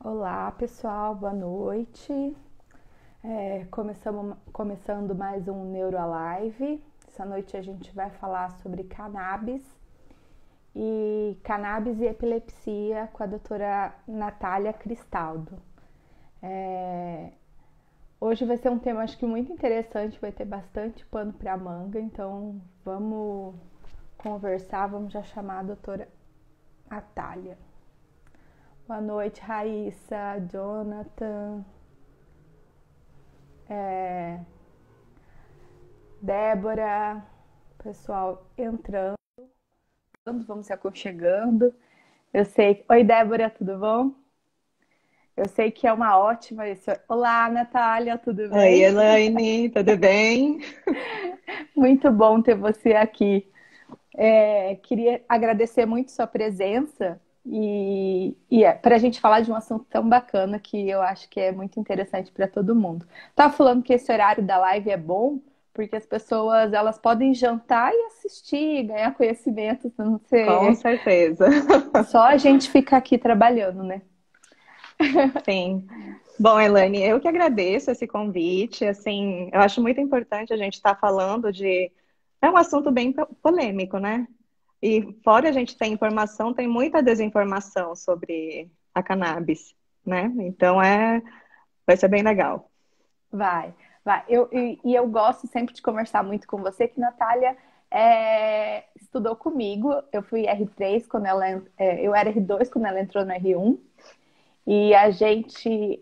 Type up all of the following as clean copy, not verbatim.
Olá, pessoal, boa noite. Começando mais um NeuroAlive. Essa noite a gente vai falar sobre cannabis e epilepsia com a doutora Natália Cristaldo. Hoje vai ser um tema, acho que muito interessante, vai ter bastante pano para manga, então vamos conversar, vamos já chamar a doutora Natália. Boa noite, Raíssa, Jonathan, Débora, pessoal entrando, vamos se aconchegando. Eu sei. Oi, Débora, tudo bom? Eu sei que é uma ótima. Olá, Natália, tudo Oi, bem? Elaine, tudo bem? Muito bom ter você aqui. Queria agradecer muito sua presença para a gente falar de um assunto tão bacana que eu acho que é muito interessante para todo mundo. Tava falando que esse horário da live é bom porque as pessoas elas podem jantar e assistir, ganhar conhecimento, não Com ser certeza. só a gente ficar aqui trabalhando, né? Sim. Bom, Elaine, eu que agradeço esse convite. Assim, eu acho muito importante a gente estar falando de. É um assunto bem polêmico, né? E fora a gente ter informação, tem muita desinformação sobre a cannabis, né? Então vai ser bem legal. Vai, vai. Eu gosto sempre de conversar muito com você, que Natália estudou comigo. Eu fui R3 quando eu era R2 quando ela entrou no R1.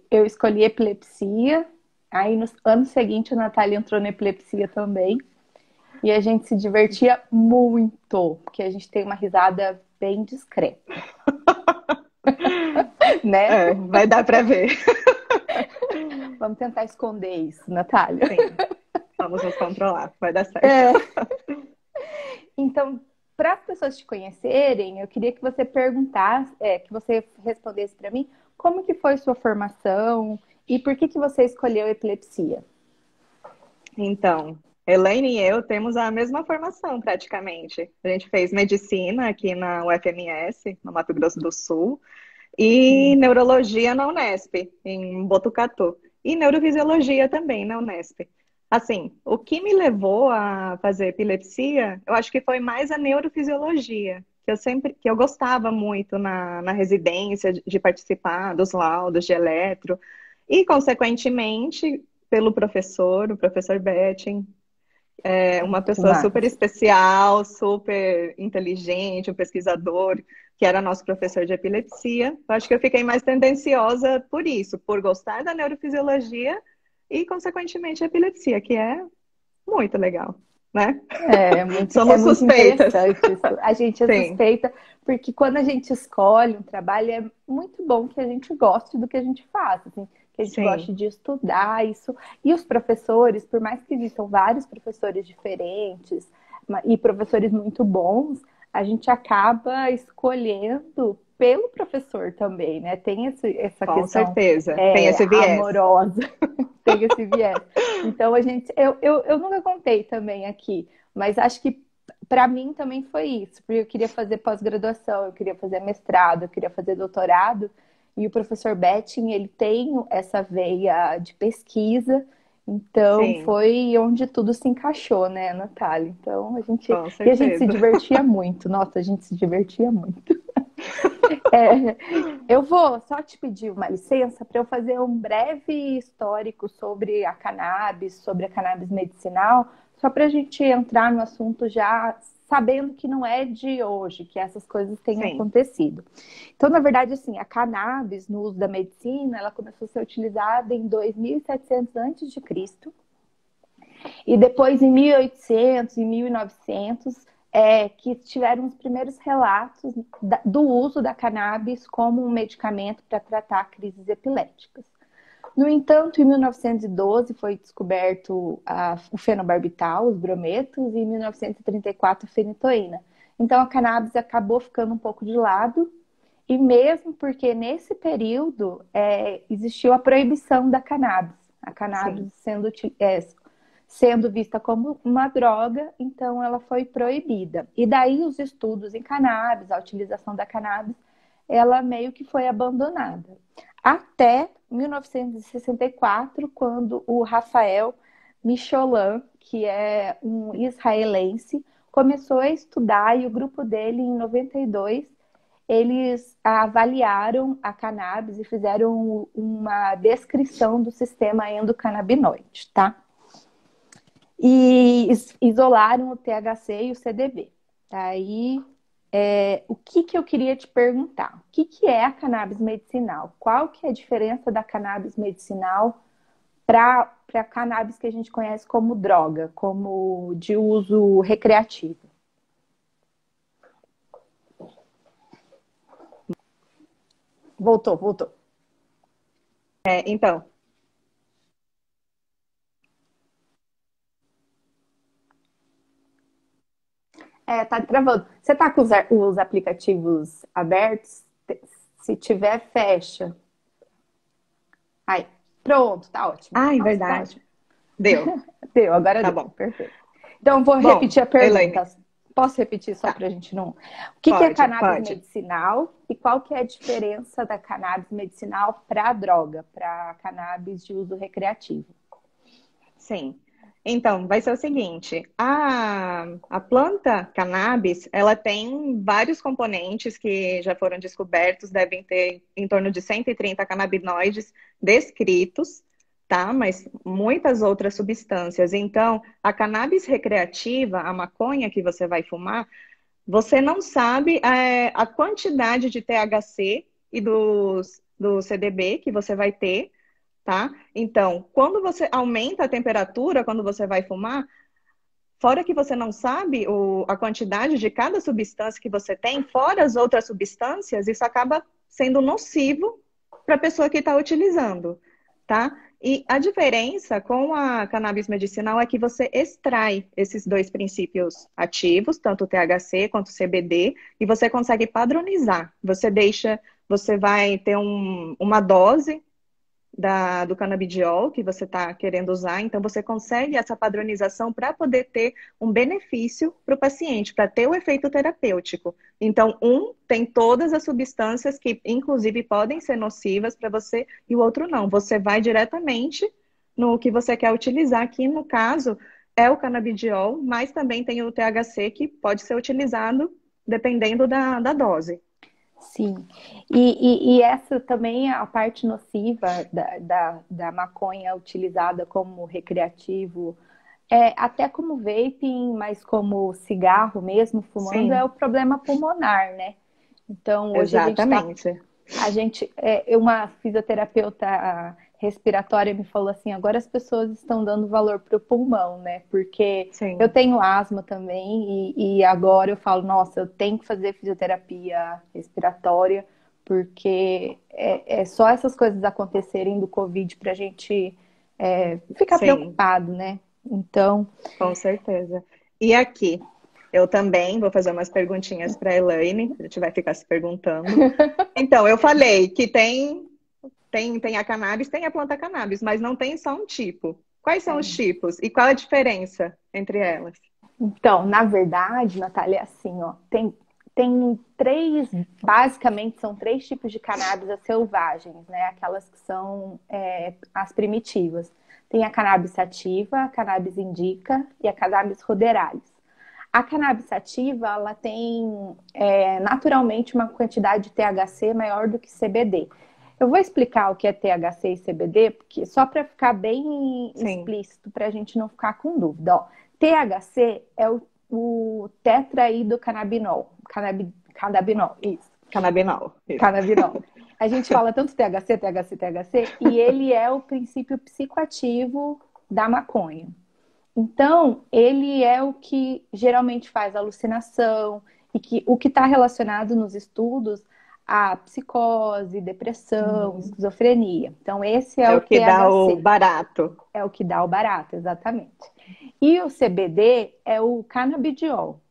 Eu escolhi epilepsia. Aí no ano seguinte a Natália entrou na epilepsia também. E a gente se divertia muito, porque a gente tem uma risada bem discreta, né? É, vai dar para ver. Vamos tentar esconder isso, Natália. Sim, vamos nos controlar, vai dar certo. É, então, para as pessoas te conhecerem, eu queria que você perguntasse, que você respondesse para mim como que foi sua formação e por que você escolheu epilepsia. Então, Elaine e eu temos a mesma formação praticamente. A gente fez medicina aqui na UFMS, no Mato Grosso do Sul, e neurologia na Unesp, em Botucatu, e neurofisiologia também na Unesp. Assim, o que me levou a fazer epilepsia, eu acho que foi mais a neurofisiologia, que eu gostava muito na residência de participar dos laudos de eletro, e consequentemente pelo professor, o professor Betting, é uma Que pessoa super massa. especial, super inteligente, um pesquisador, que era nosso professor de epilepsia. Eu acho que eu fiquei mais tendenciosa por isso, por gostar da neurofisiologia e, consequentemente, a epilepsia, que é muito legal, né? É Somos muito suspeitas. interessante isso. A gente é Sim, suspeita, porque quando a gente escolhe um trabalho, é muito bom que a gente goste do que a gente faz, assim, que a gente sim, goste de estudar isso. E os professores, por mais que existam vários professores diferentes e professores muito bons, a gente acaba escolhendo pelo professor também, né? Tem essa com questão certeza. Tem esse viés. amorosa, tem esse viés. Então eu nunca contei também aqui, mas acho que para mim também foi isso, porque eu queria fazer pós-graduação, eu queria fazer mestrado, eu queria fazer doutorado, e o professor Betting, ele tem essa veia de pesquisa, então Sim, foi onde tudo se encaixou, né, Natália? Então com e a gente se certeza. divertia muito, nossa, a gente se divertia muito. É, eu vou só te pedir uma licença para eu fazer um breve histórico sobre a cannabis medicinal, só para a gente entrar no assunto já sabendo que não é de hoje, que essas coisas têm Sim, acontecido. Então, na verdade, assim, a cannabis no uso da medicina, ela começou a ser utilizada em 2700 antes de Cristo e depois, em 1800 e 1900, que tiveram os primeiros relatos do uso da cannabis como um medicamento para tratar crises epiléticas. No entanto, em 1912 foi descoberto o fenobarbital, os brometos, e em 1934 a fenitoína. Então a cannabis acabou ficando um pouco de lado, e mesmo porque nesse período existiu a proibição da cannabis. A sim. cannabis sendo vista como uma droga, então ela foi proibida. E daí os estudos em cannabis, a utilização da cannabis, ela meio que foi abandonada. até 1964, quando o Rafael Michelin, que é um israelense, começou a estudar, e o grupo dele, em 92, eles avaliaram a cannabis e fizeram uma descrição do sistema endocannabinoide, tá? E isolaram o THC e o CBD. Aí, o que eu queria te perguntar? O que é a cannabis medicinal? Qual que é a diferença da cannabis medicinal para a cannabis que a gente conhece como droga, como de uso recreativo? Voltou. Então, Tá travando. Você tá com os aplicativos abertos? Se tiver, fecha. Aí, pronto, tá ótimo. ah, é Nossa, tá verdade. ótimo. Deu, Deu, agora tá deu. bom. Perfeito. Então, vou Bom, repetir a Elaine, pergunta. Posso repetir só tá, para a gente não... O que é cannabis pode. medicinal e qual que é a diferença da cannabis medicinal para a droga, para cannabis de uso recreativo? Sim. Então, vai ser o seguinte, a planta cannabis, ela tem vários componentes que já foram descobertos, devem ter em torno de 130 canabinoides descritos, tá? Mas muitas outras substâncias. Então, a cannabis recreativa, a maconha que você vai fumar, você não sabe a quantidade de THC e do CBD que você vai ter, tá? Então, quando você aumenta a temperatura, quando você vai fumar, fora que você não sabe a quantidade de cada substância que você tem, fora as outras substâncias, isso acaba sendo nocivo para a pessoa que está utilizando, tá? E a diferença com a cannabis medicinal é que você extrai esses dois princípios ativos, tanto o THC quanto o CBD, e você consegue padronizar. Você vai ter uma dose do canabidiol que você está querendo usar, então você consegue essa padronização para poder ter um benefício para o paciente, para ter o efeito terapêutico. Então, um tem todas as substâncias que, inclusive, podem ser nocivas para você, e o outro não. Você vai diretamente no que você quer utilizar, que no caso é o canabidiol, mas também tem o THC que pode ser utilizado dependendo da dose. Sim, e essa também é a parte nociva da maconha utilizada como recreativo, até como vaping, mas como cigarro mesmo, fumando, é Sim, o problema pulmonar, né? Então, hoje exatamente. uma fisioterapeuta respiratória me falou assim, agora as pessoas estão dando valor para o pulmão, né? Porque eu Sim. tenho asma também e agora eu falo, nossa, eu tenho que fazer fisioterapia respiratória, porque é só essas coisas acontecerem do Covid para a gente ficar Sim, preocupado, né? Então, com certeza. E aqui, eu também vou fazer umas perguntinhas para a Elaine, a gente vai ficar se perguntando. Então, eu falei que tem a cannabis, tem a planta cannabis, mas não tem só um tipo. Quais são os tipos e qual a diferença entre elas? Então, na verdade, Natália, é assim, ó, tem três, basicamente são três tipos de cannabis selvagens, né? Aquelas que são as primitivas. Tem a cannabis sativa, a cannabis indica e a cannabis ruderalis. A cannabis sativa, ela tem naturalmente uma quantidade de THC maior do que CBD. Eu vou explicar o que é THC e CBD, porque só para ficar bem Sim, explícito, para a gente não ficar com dúvida. Ó, THC é o tetraidrocannabinol. Cannabinol, isso. canabinol. Isso. Cannabinol. A gente fala tanto THC, THC, THC, e ele é o princípio psicoativo da maconha. Então, ele é o que geralmente faz alucinação e que o que está relacionado nos estudos a psicose, depressão, Uhum. esquizofrenia. Então, esse é É o o que dá o THC, barato. é o que dá o barato, exatamente. E o CBD é o canabidiol.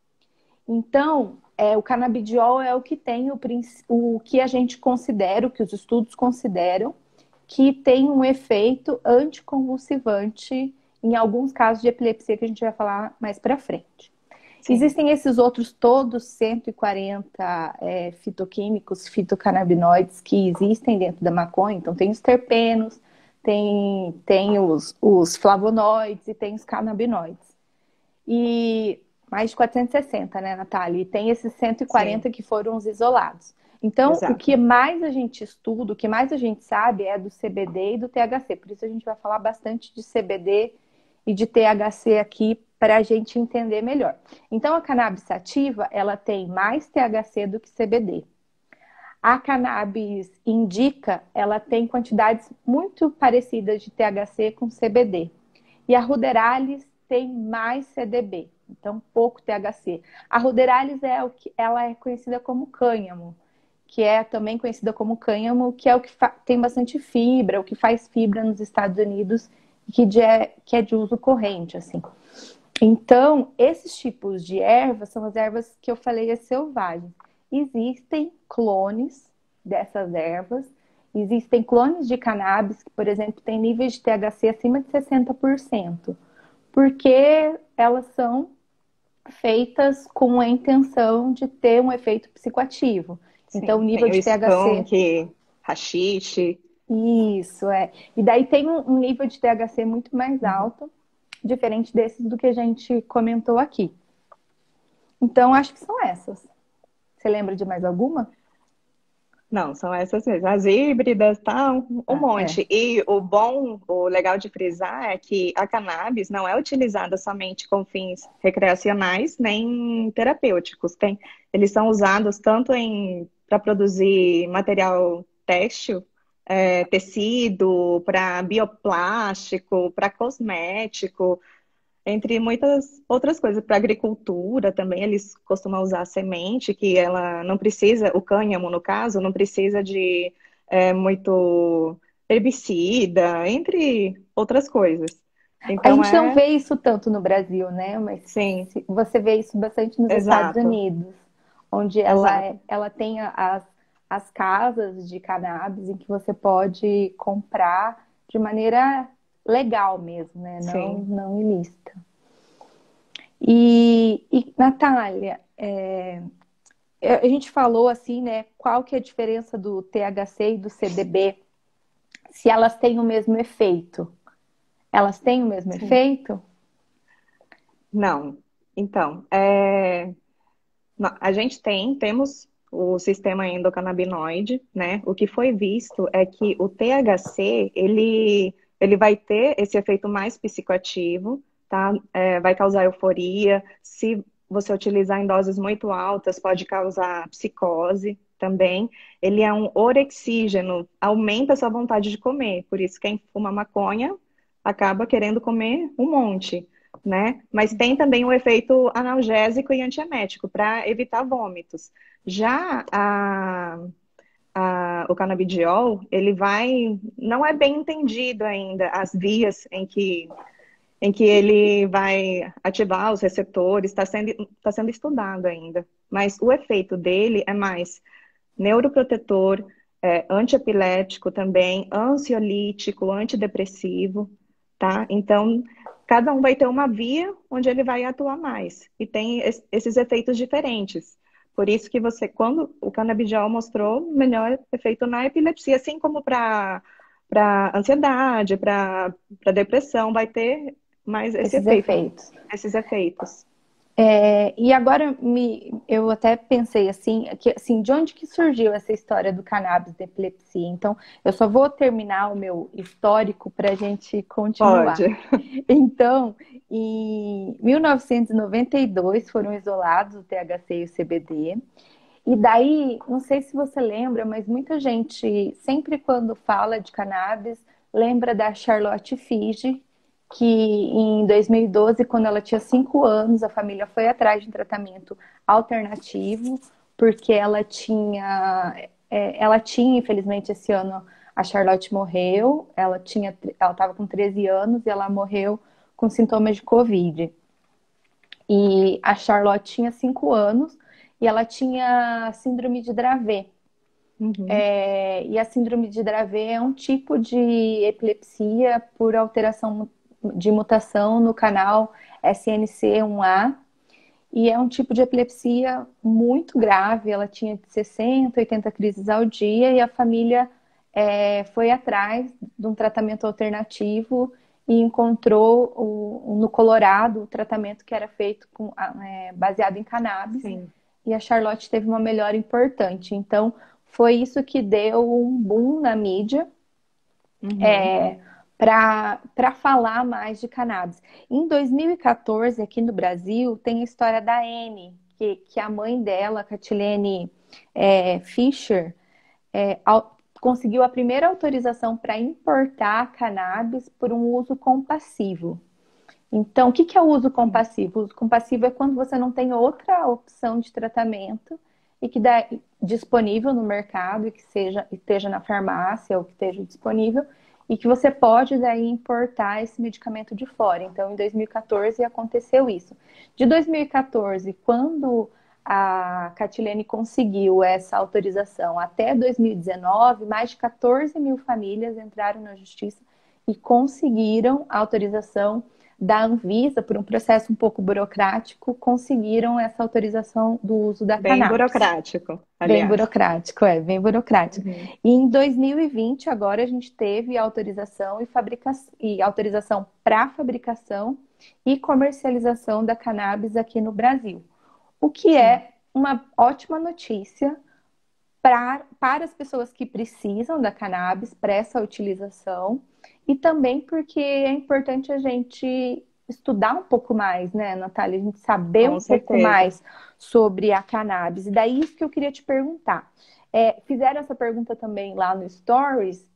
Então, o canabidiol é o que tem o que a gente considera, o que os estudos consideram, que tem um efeito anticonvulsivante em alguns casos de epilepsia que a gente vai falar mais para frente. Sim, Existem esses outros todos 140 fitoquímicos, fitocannabinoides que existem dentro da maconha. Então, tem os terpenos, tem os flavonoides e tem os canabinoides. E mais de 460, né, Natália? E tem esses sim, 140 que foram os isolados. Então, o que exato. mais a gente estuda, o que mais a gente sabe é do CBD e do THC. Por isso a gente vai falar bastante de CBD e de THC aqui para a gente entender melhor. Então, a cannabis sativa, ela tem mais THC do que CBD. A cannabis indica, ela tem quantidades muito parecidas de THC com CBD. E a Ruderalis tem mais CDB, então pouco THC. A Ruderalis ela é conhecida como cânhamo, que é também conhecida como cânhamo, que é o que tem bastante fibra, o que faz fibra nos Estados Unidos e que é de uso corrente, assim. Então, esses tipos de ervas são as ervas que eu falei as selvagens. Existem clones dessas ervas, existem clones de cannabis que, por exemplo, têm níveis de THC acima de 60%, porque elas são feitas com a intenção de ter um efeito psicoativo. Então, o Sim, nível tem o de THC, skunk, haxixe. isso é. E daí tem um nível de THC muito mais Uhum. alto, diferente desses do que a gente comentou aqui. Então, acho que são essas. Você lembra de mais alguma? Não, são essas mesmo. As híbridas, tá? Um Ah, é. monte. E o bom, o legal de frisar é que a cannabis não é utilizada somente com fins recreacionais nem terapêuticos. Eles são usados tanto para produzir material têxtil, tecido, para bioplástico, para cosmético. Entre muitas outras coisas, para agricultura também, eles costumam usar a semente, que ela não precisa, o cânhamo, no caso, não precisa de muito herbicida, entre outras coisas. A Então gente não é, vê isso tanto no Brasil, né? Mas sim, você vê isso bastante nos Estados exato, Unidos, onde exato, ela tem as casas de cannabis em que você pode comprar de maneira legal mesmo, né? sim. Não ilícita. Natália, a gente falou assim, né? Qual que é a diferença do THC e do CBD? Se elas têm o mesmo efeito. Elas têm o mesmo Sim. efeito? Não. Então, a gente temos o sistema endocannabinoide, né? O que foi visto é que o THC, ele vai ter esse efeito mais psicoativo, tá? Vai causar euforia. Se você utilizar em doses muito altas, pode causar psicose também. Ele é um orexígeno, aumenta a sua vontade de comer. Por isso, quem fuma maconha acaba querendo comer um monte, né? Mas tem também um efeito analgésico e antiemético para evitar vômitos. Já o canabidiol, não é bem entendido ainda as vias em que ele vai ativar os receptores, tá sendo estudado ainda. Mas o efeito dele é mais neuroprotetor, antiepilético também, ansiolítico, antidepressivo, tá? Então, cada um vai ter uma via onde ele vai atuar mais. E tem esses efeitos diferentes. Por isso que quando o canabidiol mostrou melhor efeito na epilepsia, assim como para ansiedade, para depressão, vai ter mais esse Esses efeito, efeitos. esses efeitos. E agora eu até pensei assim, que, assim, de onde que surgiu essa história do cannabis da epilepsia? Então, eu só vou terminar o meu histórico para a gente continuar. Pode. Então, em 1992 foram isolados o THC e o CBD. E daí, não sei se você lembra, mas muita gente, sempre quando fala de cannabis, lembra da Charlotte Figi, que em 2012, quando ela tinha 5 anos, a família foi atrás de um tratamento alternativo, porque ela tinha, infelizmente, esse ano a Charlotte morreu, ela estava com 13 anos e ela morreu com sintomas de Covid. E a Charlotte tinha 5 anos e ela tinha síndrome de Dravet. Uhum. E a síndrome de Dravet é um tipo de epilepsia por alteração de mutação no canal SNC1A. E é um tipo de epilepsia muito grave. Ela tinha de 60, 80 crises ao dia e a família foi atrás de um tratamento alternativo e encontrou no Colorado o tratamento que era feito baseado em cannabis. Sim. E a Charlotte teve uma melhora importante. Então, foi isso que deu um boom na mídia Uhum. para falar mais de cannabis. Em 2014, aqui no Brasil, tem a história da Anne, que a mãe dela, Catilene Fischer, conseguiu a primeira autorização para importar cannabis por um uso compassivo. Então, o que é o uso compassivo? O uso compassivo é quando você não tem outra opção de tratamento e que dá disponível no mercado e que esteja na farmácia ou que esteja disponível e que você pode daí importar esse medicamento de fora. Então, em 2014 aconteceu isso. De 2014, quando a Catilene conseguiu essa autorização até 2019, mais de 14 mil famílias entraram na justiça e conseguiram a autorização da Anvisa, por um processo um pouco burocrático, conseguiram essa autorização do uso da Bem cannabis. burocrático, Bem aliás. burocrático, bem burocrático. Uhum. E em 2020, agora a gente teve autorização e autorização para fabricação e comercialização da cannabis aqui no Brasil. O que Sim. é uma ótima notícia para as pessoas que precisam da cannabis para essa utilização e também porque é importante a gente estudar um pouco mais, né, Natália? A gente saber Com um pouco certeza. mais sobre a cannabis. E daí isso que eu queria te perguntar. Fizeram essa pergunta também lá no Stories,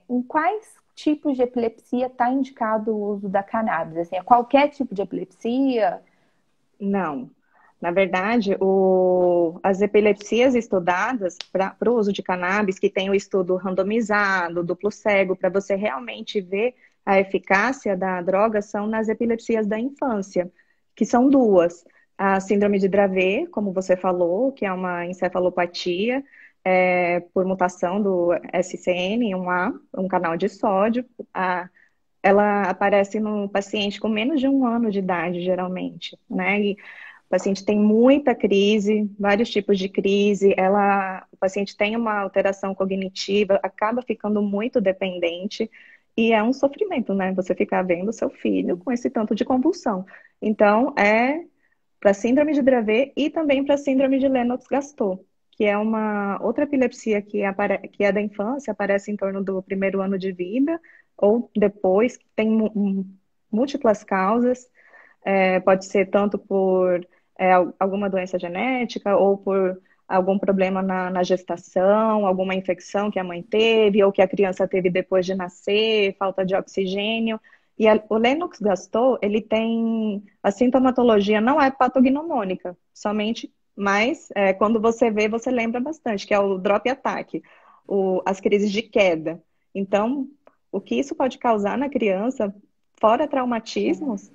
em quais tipos de epilepsia está indicado o uso da cannabis? Assim, é qualquer tipo de epilepsia? Não. Na verdade, as epilepsias estudadas para o uso de cannabis, que tem o estudo randomizado, duplo cego, para você realmente ver a eficácia da droga, são nas epilepsias da infância, que são duas. A síndrome de Dravet, como você falou, que é uma encefalopatia por mutação do SCN1A, um canal de sódio. Ela aparece no paciente com menos de 1 ano de idade, geralmente, né? E o paciente tem muita crise, vários tipos de crise, o paciente tem uma alteração cognitiva, acaba ficando muito dependente e é um sofrimento, né? Você ficar vendo seu filho com esse tanto de convulsão. Então, é para síndrome de Dravet e também para síndrome de Lennox-Gastaut, que é uma outra epilepsia que é da infância, aparece em torno do 1º ano de vida ou depois, tem múltiplas causas, pode ser tanto por alguma doença genética ou por algum problema na gestação, alguma infecção que a mãe teve ou que a criança teve depois de nascer, falta de oxigênio. E o Lennox-Gastaut, ele tem, a sintomatologia não é patognomônica, somente, mas quando você vê, você lembra bastante, que é o drop attack, as crises de queda. Então, o que isso pode causar na criança, fora traumatismos,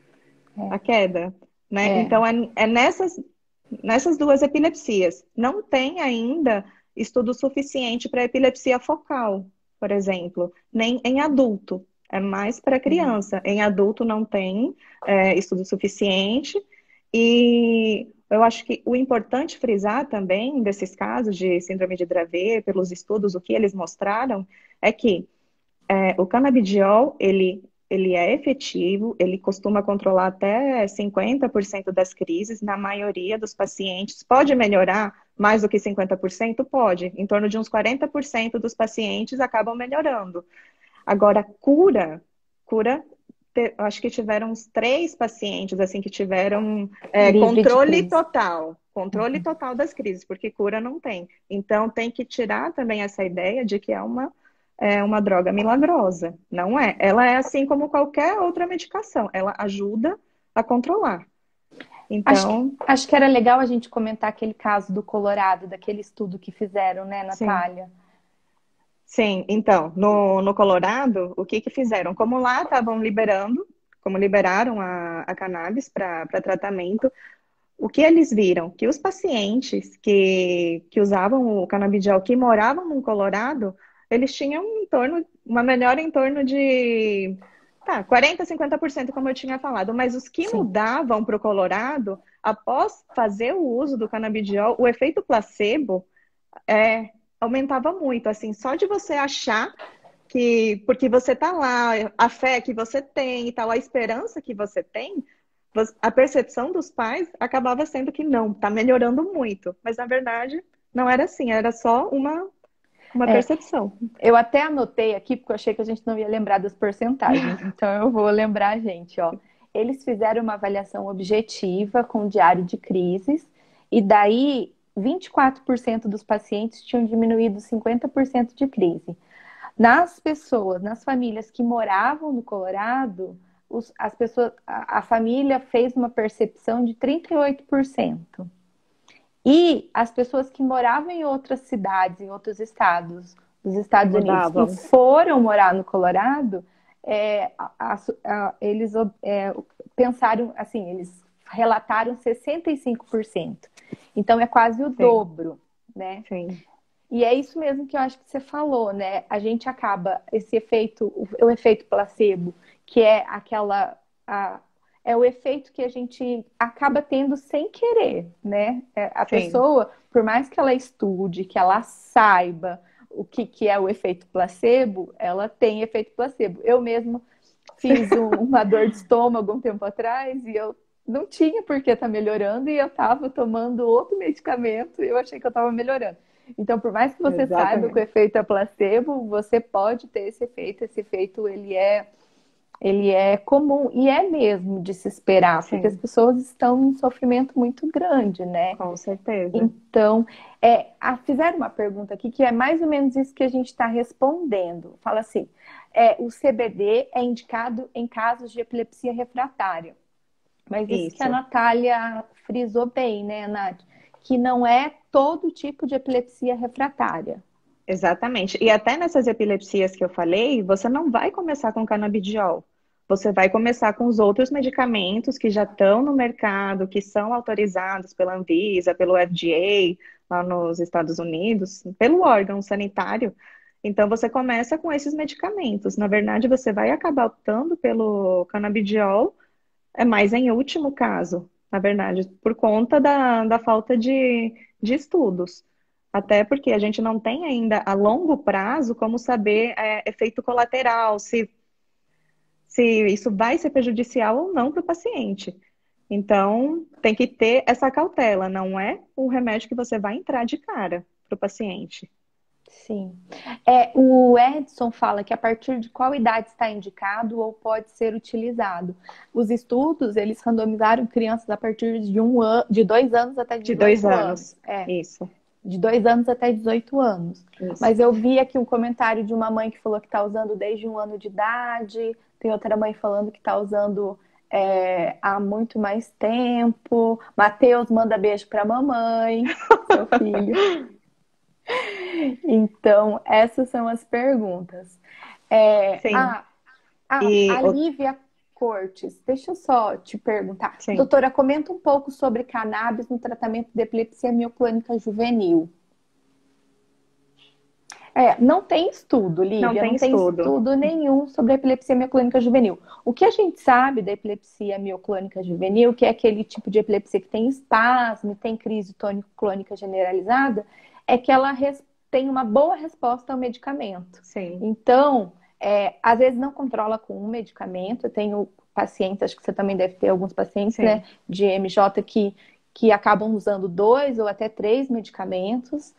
a queda, né? É. Então, é nessas duas epilepsias. Não tem ainda estudo suficiente para epilepsia focal, por exemplo, nem em adulto. É mais para criança. Em adulto não tem estudo suficiente. E eu acho que o importante frisar também desses casos de síndrome de Dravet, pelos estudos, o que eles mostraram, é que o canabidiol, ele é efetivo, ele costuma controlar até 50% das crises na maioria dos pacientes. Pode melhorar mais do que 50%? Pode. Em torno de uns 40% dos pacientes acabam melhorando. Agora, cura, acho que tiveram uns 3 pacientes assim que tiveram Livre de crise. controle total das crises, porque cura não tem. Então, tem que tirar também essa ideia de que é uma droga milagrosa. Não é. Ela é assim como qualquer outra medicação. Ela ajuda a controlar. Acho que, Então, acho que era legal a gente comentar aquele caso do Colorado, daquele estudo que fizeram, né, sim. Natália? Sim, então, no Colorado, o que fizeram? Como lá estavam liberando, como liberaram a cannabis para tratamento, o que eles viram? Que os pacientes que usavam o canabidiol, que moravam no Colorado, eles tinham uma melhora em torno de 40, 50%, como eu tinha falado. Mas os que Sim. mudavam para o Colorado, após fazer o uso do canabidiol, o efeito placebo aumentava muito, assim, só de você achar que, porque você tá lá, a fé que você tem e tal, a esperança que você tem, a percepção dos pais acabava sendo que não, tá melhorando muito. Mas na verdade não era assim, era só uma É, percepção. eu até anotei aqui, porque eu achei que a gente não ia lembrar das porcentagens. Então, eu vou lembrar a gente, ó. Eles fizeram uma avaliação objetiva com o diário de crises, e daí 24% dos pacientes tinham diminuído 50% de crise. Nas pessoas, nas famílias que moravam no Colorado, as pessoas, a família fez uma percepção de 38%. E as pessoas que moravam em outras cidades, em outros estados dos Estados Unidos, e Mudavam. foram morar no Colorado, eles pensaram, assim, eles relataram 65%. Então, é quase o Sim, dobro, né? sim, E é isso mesmo que eu acho que você falou, né? A gente acaba, esse efeito, o efeito placebo, que é é o efeito que a gente acaba tendo sem querer, né? A sim. pessoa, por mais que ela estude, que ela saiba o que é o efeito placebo, ela tem efeito placebo. Eu mesmo fiz uma dor de estômago um tempo atrás e eu não tinha por que estar melhorando e eu estava tomando outro medicamento e eu achei que eu estava melhorando. Então, por mais que você saiba que o Exatamente. efeito é placebo, você pode ter esse efeito. Esse efeito, ele é comum e é mesmo de se esperar, porque as Sim, pessoas estão em sofrimento muito grande, né? com certeza. Então, fizeram uma pergunta aqui que é mais ou menos isso que a gente está respondendo. Fala assim, o CBD é indicado em casos de epilepsia refratária. Mas isso que a Isso. Natália frisou bem, né, Nath? Que não é todo tipo de epilepsia refratária. Exatamente. E até nessas epilepsias que eu falei, você não vai começar com canabidiol. Você vai começar com os outros medicamentos que já estão no mercado, que são autorizados pela Anvisa, pelo FDA, lá nos Estados Unidos, pelo órgão sanitário. Então, você começa com esses medicamentos. Na verdade, você vai acabar optando pelo canabidiol, é mais em último caso, na verdade, por conta da falta de estudos. Até porque a gente não tem ainda a longo prazo como saber efeito colateral, se isso vai ser prejudicial ou não para o paciente. Então, tem que ter essa cautela, não é um remédio que você vai entrar de cara para o paciente. Sim. O Edson fala que a partir de qual idade está indicado ou pode ser utilizado. Os estudos, eles randomizaram crianças a partir de de 2 anos até De 2 anos. 18 anos. Isso, De 2 anos até 18 anos. isso. Mas eu vi aqui um comentário de uma mãe que falou que está usando desde 1 ano de idade, tem outra mãe falando que está usando há muito mais tempo. Matheus manda beijo para a mamãe, seu filho. Então, essas são as perguntas. É, Sim. a, a E, Lívia Cortes, deixa eu só te perguntar. sim, Doutora, comenta um pouco sobre cannabis no tratamento de epilepsia mioclônica juvenil. Não tem estudo, não Lívia, tem não tem estudo. estudo nenhum sobre a epilepsia mioclônica juvenil. O que a gente sabe da epilepsia mioclônica juvenil, que é aquele tipo de epilepsia que tem espasmo, tem crise tônico-clônica generalizada, é que ela tem uma boa resposta ao medicamento. Sim, Então, às vezes não controla com um medicamento. Eu tenho pacientes, acho que você também deve ter alguns pacientes, né, sim. de MJ que acabam usando 2 ou até 3 medicamentos.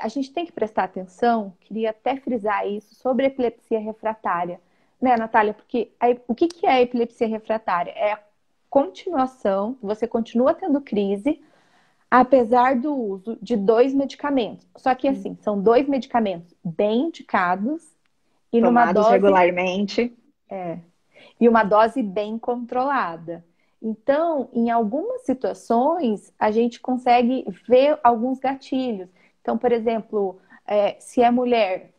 A gente tem que prestar atenção, queria até frisar isso, sobre epilepsia refratária, né, Natália? Porque o que é a epilepsia refratária? É a continuação, você continua tendo crise, apesar do uso de 2 medicamentos. Só que, assim, são 2 medicamentos bem indicados e numa Tomados dose, regularmente. e uma dose bem controlada. Então, em algumas situações, a gente consegue ver alguns gatilhos. Então, por exemplo, se é mulher,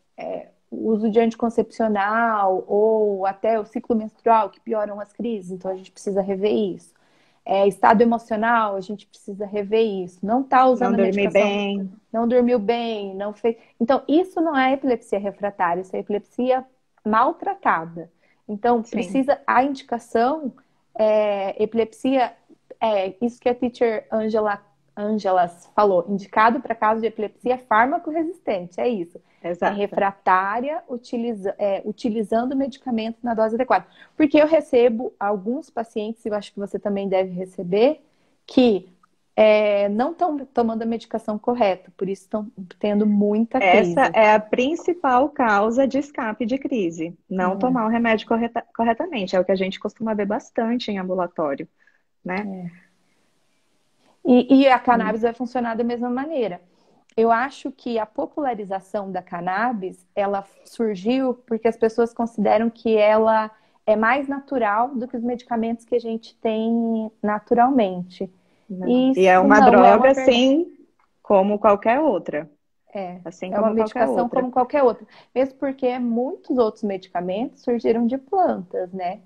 o uso de anticoncepcional ou até o ciclo menstrual que pioram as crises, então a gente precisa rever isso. Estado emocional, a gente precisa rever isso. Não está Não usando a dormir medicação, bem. não dormiu bem, não fez. Então, isso não é epilepsia refratária, isso é epilepsia maltratada. Então, Sim, precisa a indicação, epilepsia isso que a teacher Angela falou, indicado para caso de epilepsia fármaco-resistente, é isso. É Exato. refratária, utilizando o medicamento na dose adequada. Porque eu recebo alguns pacientes, eu acho que você também deve receber, que não estão tomando a medicação correta, por isso estão tendo muita Essa crise. é a principal causa de escape de crise. Não tomar o remédio corretamente. É o que a gente costuma ver bastante em ambulatório, né? E a cannabis vai funcionar da mesma maneira. Eu acho que a popularização da cannabis, ela surgiu porque as pessoas consideram que ela é mais natural do que os medicamentos que a gente tem naturalmente. Não. E E é isso uma não é uma droga, verdade. assim como qualquer outra. É, Assim é uma como qualquer medicação outra. como qualquer outra. Mesmo porque muitos outros medicamentos surgiram de plantas, né?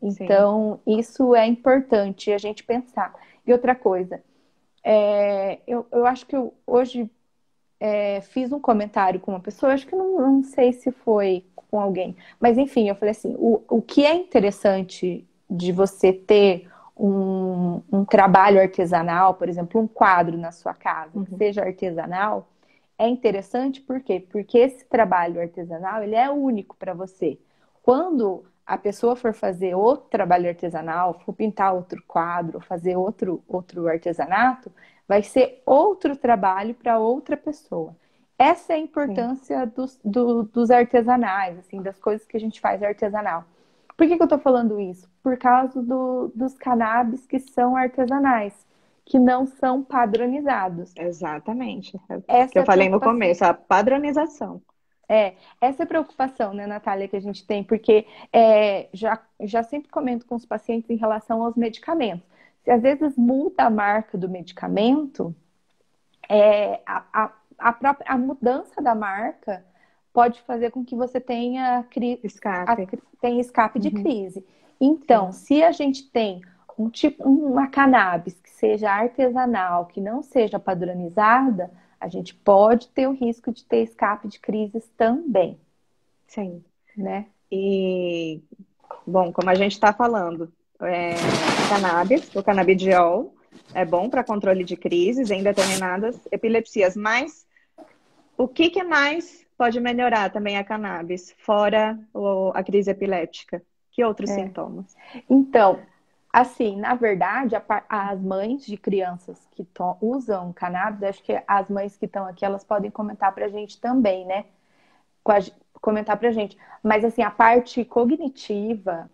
Sim. Então, isso é importante a gente pensar. E outra coisa, eu acho que hoje fiz um comentário com uma pessoa, acho que não sei se foi com alguém, mas enfim, eu falei assim: o que é interessante de você ter um trabalho artesanal, por exemplo, um quadro na sua casa, que Uhum. seja artesanal, é interessante por quê? Porque esse trabalho artesanal, ele é único para você. Quando a pessoa for fazer outro trabalho artesanal, for pintar outro quadro, fazer outro artesanato, vai ser outro trabalho para outra pessoa. Essa é a Sim. importância dos artesanais, assim, das coisas que a gente faz artesanal. Por que eu estou falando isso? Por causa dos cannabis que são artesanais, que não são padronizados. Exatamente. É o que Essa eu é a falei no preocupação. começo, a padronização. Essa é a preocupação, né, Natália, que a gente tem, porque já sempre comento com os pacientes em relação aos medicamentos. Se às vezes muda a marca do medicamento, a mudança da marca pode fazer com que você Escape. tenha escape de Uhum. crise. Então, Sim. se a gente tem uma cannabis que seja artesanal, que não seja padronizada, a gente pode ter o risco de ter escape de crises também, Sim. né? E, bom, como a gente está falando, cannabis, o canabidiol, é bom para controle de crises em determinadas epilepsias, mas o que mais pode melhorar também a cannabis, fora a crise epiléptica? Que outros sintomas? Então, assim, na verdade, as mães de crianças que usam cannabis, acho que as mães que estão aqui, elas podem comentar pra gente também, né? com a, comentar pra gente. Mas assim, a parte cognitiva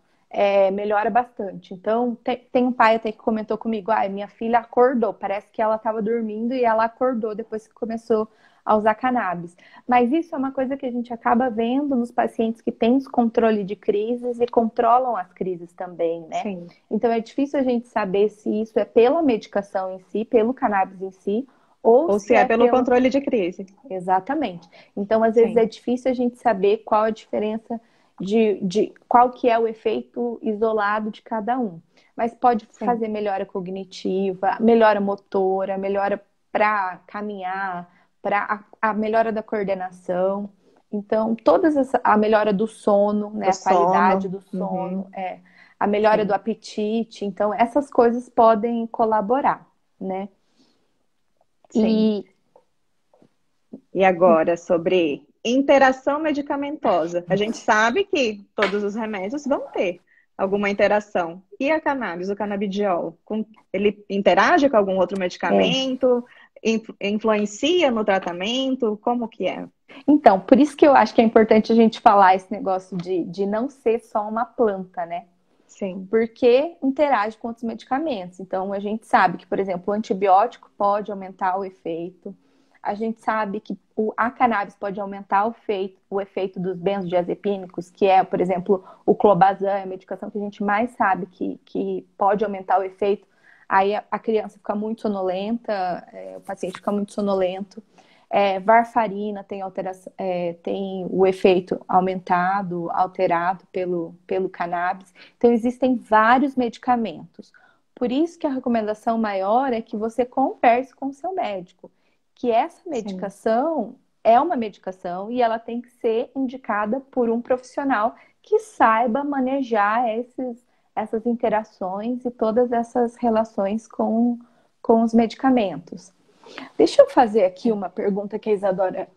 melhora bastante. Então, tem um pai até que comentou comigo, minha filha acordou, parece que ela estava dormindo e ela acordou depois que começou a usar cannabis. Mas isso é uma coisa que a gente acaba vendo nos pacientes que têm controle de crises e controlam as crises também, né? Sim. Então é difícil a gente saber se isso é pela medicação em si, pelo cannabis em si, ou Ou se se é é pelo pelo. controle de crise? Exatamente. Então, às vezes é Sim, difícil a gente saber qual a diferença de qual que é o efeito isolado de cada um. Mas pode sim, fazer melhora cognitiva, melhora motora, melhora para caminhar, para a melhora da coordenação. Então, a melhora do sono, né, do a qualidade sono. do sono, Uhum. a melhora do Sim, apetite. Então, essas coisas podem colaborar, né? sim. E E agora, sobre interação medicamentosa. A gente sabe que todos os remédios vão ter alguma interação. E a cannabis, o canabidiol, ele interage com algum outro é, medicamento? Influencia no tratamento? Como que é? Então, por isso que eu acho que é importante a gente falar esse negócio de não ser só uma planta, né? Sim, Porque interage com outros medicamentos. Então, a gente sabe que, por exemplo, o antibiótico pode aumentar o efeito. A gente sabe que a cannabis pode aumentar o efeito dos benzodiazepínicos, que é, por exemplo, o clobazam, é a medicação que a gente mais sabe que pode aumentar o efeito. Aí a criança fica muito sonolenta, o paciente fica muito sonolento. Varfarina tem o efeito aumentado, alterado pelo cannabis. Então, existem vários medicamentos. Por isso que a recomendação maior é que você converse com o seu médico, que essa sim, medicação é uma medicação e ela tem que ser indicada por um profissional que saiba manejar essas interações e todas essas relações com os medicamentos. Deixa eu fazer aqui uma pergunta que a Isadora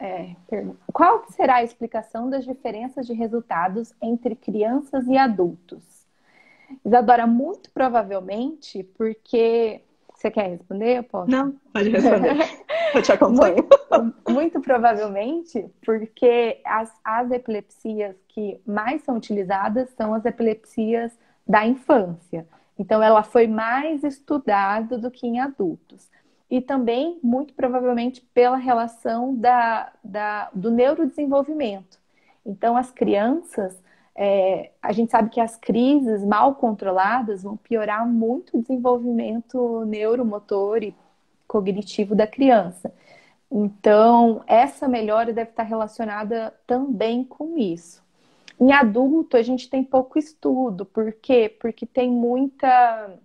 pergunta. Qual será a explicação das diferenças de resultados entre crianças e adultos? Isadora, muito provavelmente porque... Você quer responder? Eu posso? Não, pode responder. Eu te acompanho. Muito provavelmente porque as epilepsias que mais são utilizadas são as epilepsias da infância. Então, ela foi mais estudada do que em adultos. E também, muito provavelmente, pela relação do neurodesenvolvimento. Então, as crianças, a gente sabe que as crises mal controladas vão piorar muito o desenvolvimento neuromotor e cognitivo da criança. Então, essa melhora deve estar relacionada também com isso. Em adulto, a gente tem pouco estudo. Por quê? Porque tem muita...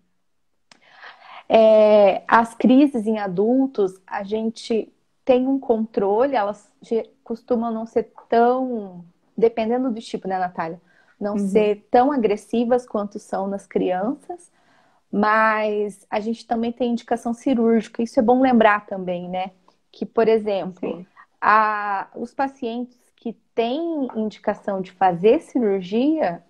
as crises em adultos, a gente tem um controle, elas costumam não ser tão... Dependendo do tipo, né, Natália? Não ser tão agressivas quanto são nas crianças, mas a gente também tem indicação cirúrgica. Isso é bom lembrar também, né? Que, por exemplo, os pacientes que têm indicação de fazer cirurgia,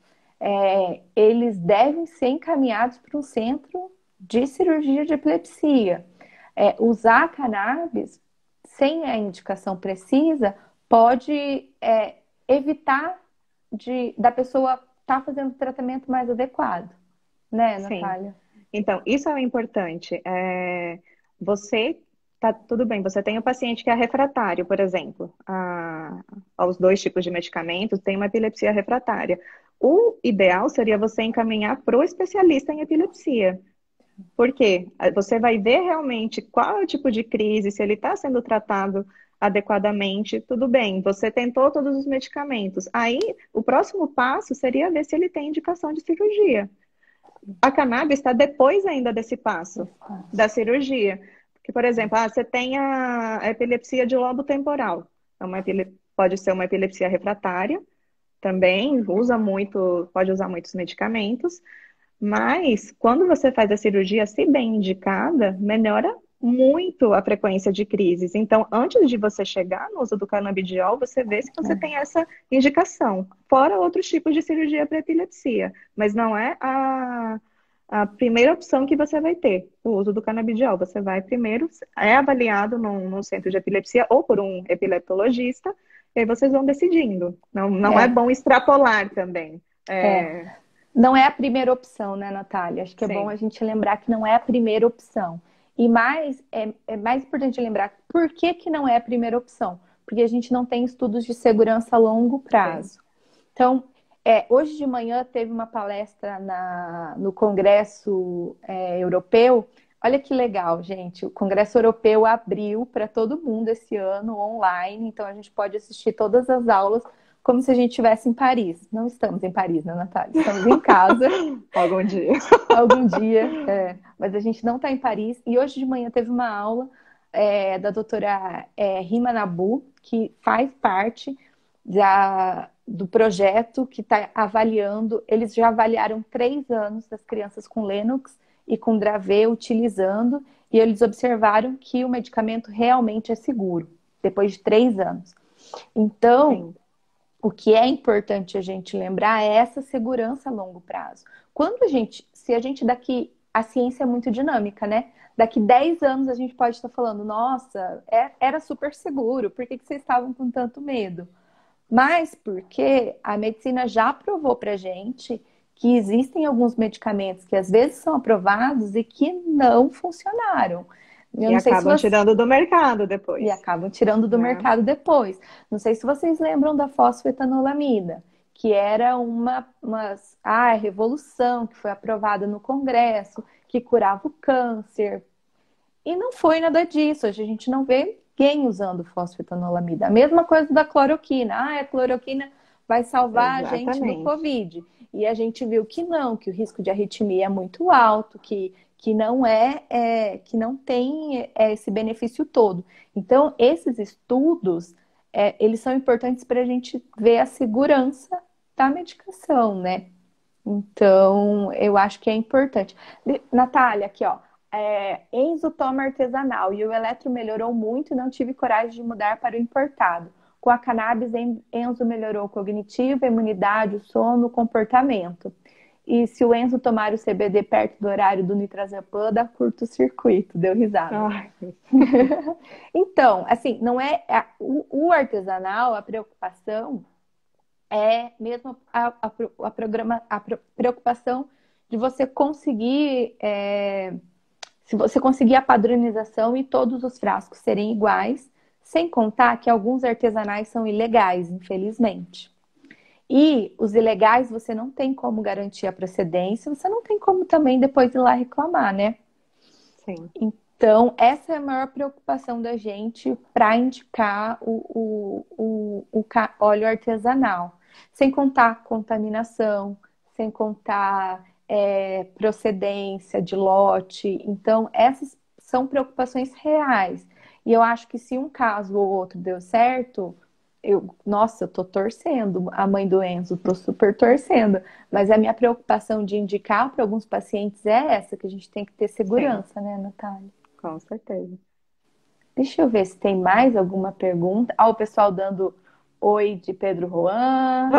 eles devem ser encaminhados para um centro de cirurgia de epilepsia. Usar cannabis sem a indicação precisa pode evitar da pessoa estar fazendo o tratamento mais adequado, né, Natália? Então, isso é importante. Você tá tudo bem, você tem um paciente que é refratário, por exemplo, aos 2 tipos de medicamentos, tem uma epilepsia refratária. O ideal seria você encaminhar para o especialista em epilepsia. Por quê? Você vai ver realmente qual é o tipo de crise, se ele está sendo tratado adequadamente, tudo bem. Você tentou todos os medicamentos. Aí, o próximo passo seria ver se ele tem indicação de cirurgia. A cannabis está depois ainda desse passo, da cirurgia. Porque, por exemplo, você tem a epilepsia de lobo temporal. Pode ser uma epilepsia refratária, também pode usar muitos medicamentos. Mas, quando você faz a cirurgia, se bem indicada, melhora muito a frequência de crises. Então, antes de você chegar no uso do canabidiol, você vê se você tem essa indicação. Fora outros tipos de cirurgia para epilepsia. Mas não é a primeira opção que você vai ter, o uso do canabidiol. Você vai primeiro, avaliado num centro de epilepsia ou por um epileptologista, e aí vocês vão decidindo. Não é bom extrapolar também. Não é a primeira opção, né, Natália? Acho que é bom a gente lembrar que não é a primeira opção. E é mais importante lembrar por que não é a primeira opção. Porque a gente não tem estudos de segurança a longo prazo. Sim. Então, hoje de manhã teve uma palestra no Congresso Europeu. Olha que legal, gente. O Congresso Europeu abriu para todo mundo esse ano online. Então, a gente pode assistir todas as aulas como se a gente estivesse em Paris. Não estamos em Paris, né, Natália? Estamos em casa. Algum dia. Algum dia, mas a gente não está em Paris. E hoje de manhã teve uma aula da doutora Rima Nabu, que faz parte do projeto que está avaliando. Eles já avaliaram 3 anos das crianças com Lennox e com Dravet utilizando, e eles observaram que o medicamento realmente é seguro, depois de 3 anos. Então... Sim. O que é importante a gente lembrar é essa segurança a longo prazo. Se a gente a ciência é muito dinâmica, né? Daqui 10 anos a gente pode estar falando, nossa, era super seguro, por que vocês estavam com tanto medo? Mas porque a medicina já provou pra gente que existem alguns medicamentos que às vezes são aprovados e que não funcionaram. E acabam tirando do mercado depois. E acabam tirando do mercado depois. Não sei se vocês lembram da fosfetanolamida, que era uma revolução, que foi aprovada no Congresso, que curava o câncer. E não foi nada disso. Hoje a gente não vê ninguém usando fosfetanolamida. A mesma coisa da cloroquina. A cloroquina vai salvar a gente do Covid. E a gente viu que não, que o risco de arritmia é muito alto, que não tem esse benefício todo. Então, esses estudos, eles são importantes para a gente ver a segurança da medicação, né? Então, eu acho que é importante. Natália, aqui, ó. Enzo toma artesanal e o eletro melhorou muito e não tive coragem de mudar para o importado. Com a cannabis, Enzo melhorou o cognitivo, a imunidade, o sono, o comportamento. E se o Enzo tomar o CBD perto do horário do Nitrazepam, dá curto-circuito, deu risada. Ai, Então, assim, não é o artesanal, a preocupação é mesmo a preocupação de você conseguir, se você conseguir a padronização e todos os frascos serem iguais, sem contar que alguns artesanais são ilegais, infelizmente. E os ilegais você não tem como garantir a procedência, você não tem como também depois ir lá reclamar, né? sim. Então, essa é a maior preocupação da gente para indicar o óleo artesanal. Sem contar contaminação, sem contar procedência de lote. Então, essas são preocupações reais. E eu acho que se um caso ou outro deu certo, nossa, eu tô torcendo, a mãe do Enzo, tô super torcendo. Mas a minha preocupação de indicar para alguns pacientes é essa, que a gente tem que ter Sim, segurança, né, Natália? com certeza. Deixa eu ver se tem mais alguma pergunta. O pessoal dando oi de Pedro Juan.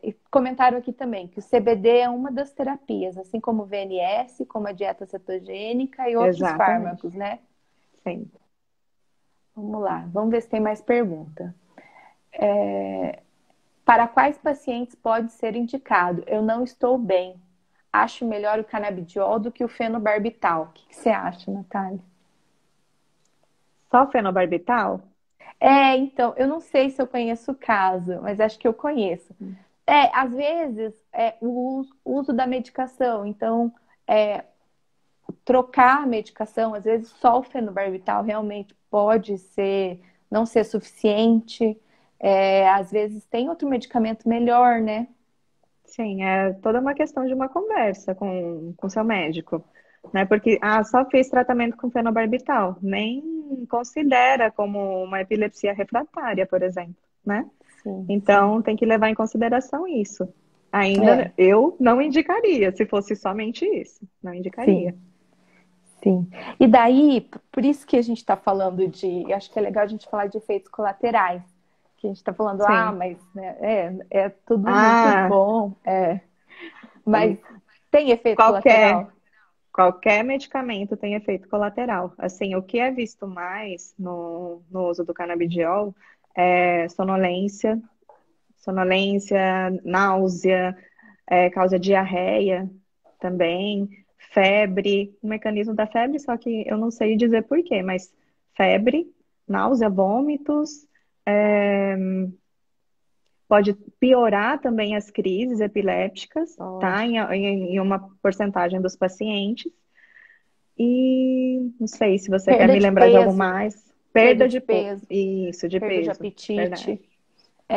E comentaram aqui também que o CBD é uma das terapias, assim como o VNS, como a dieta cetogênica e outros Exatamente. fármacos, né? Sim. Vamos lá, vamos ver se tem mais pergunta. Para quais pacientes pode ser indicado? Eu não estou bem. Acho melhor o canabidiol do que o fenobarbital. O que você acha, Natália? Só fenobarbital? Então, eu não sei se eu conheço o caso, mas acho que eu conheço. Às vezes, o uso da medicação. Então, trocar a medicação, às vezes só o fenobarbital realmente pode ser, não ser suficiente. Às vezes tem outro medicamento melhor, né? Sim, é toda uma questão de uma conversa com seu médico, né? Porque, só fez tratamento com fenobarbital, nem considera como uma epilepsia refratária, por exemplo, né? Sim, sim. Então, tem que levar em consideração isso. Ainda É, eu não indicaria, se fosse somente isso, não indicaria. sim, sim. E daí, por isso que a gente está falando eu acho que é legal a gente falar de efeitos colaterais. Que a gente está falando, Sim. mas né, é tudo muito Ah, bom, mas tem efeito qualquer, colateral? qualquer medicamento tem efeito colateral. Assim, o que é visto mais no uso do canabidiol é sonolência, náusea, causa diarreia também, febre, o mecanismo da febre, só que eu não sei dizer por quê, mas febre, náusea, vômitos, é, pode piorar também as crises epilépticas, tá? Nossa. Em uma porcentagem dos pacientes. E não sei se você quer Perda me de lembrar de algo peso, mais. perda Perda de peso, isso, de perda de peso, verdade. apetite.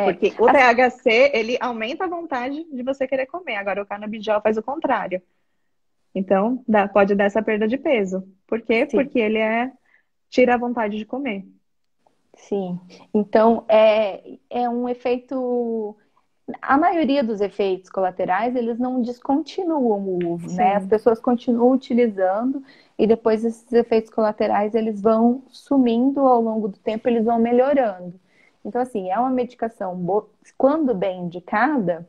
Porque o Assim, THC, ele aumenta a vontade de você querer comer. Agora, o canabidiol faz o contrário. Então, pode dar essa perda de peso. Por quê? sim, Porque ele tira a vontade de comer. sim. Então, é um efeito. A maioria dos efeitos colaterais, eles não descontinuam o uso, né? As Sim. pessoas continuam utilizando e depois esses efeitos colaterais, eles vão sumindo ao longo do tempo, eles vão melhorando. Então, assim, é uma medicação, quando bem indicada,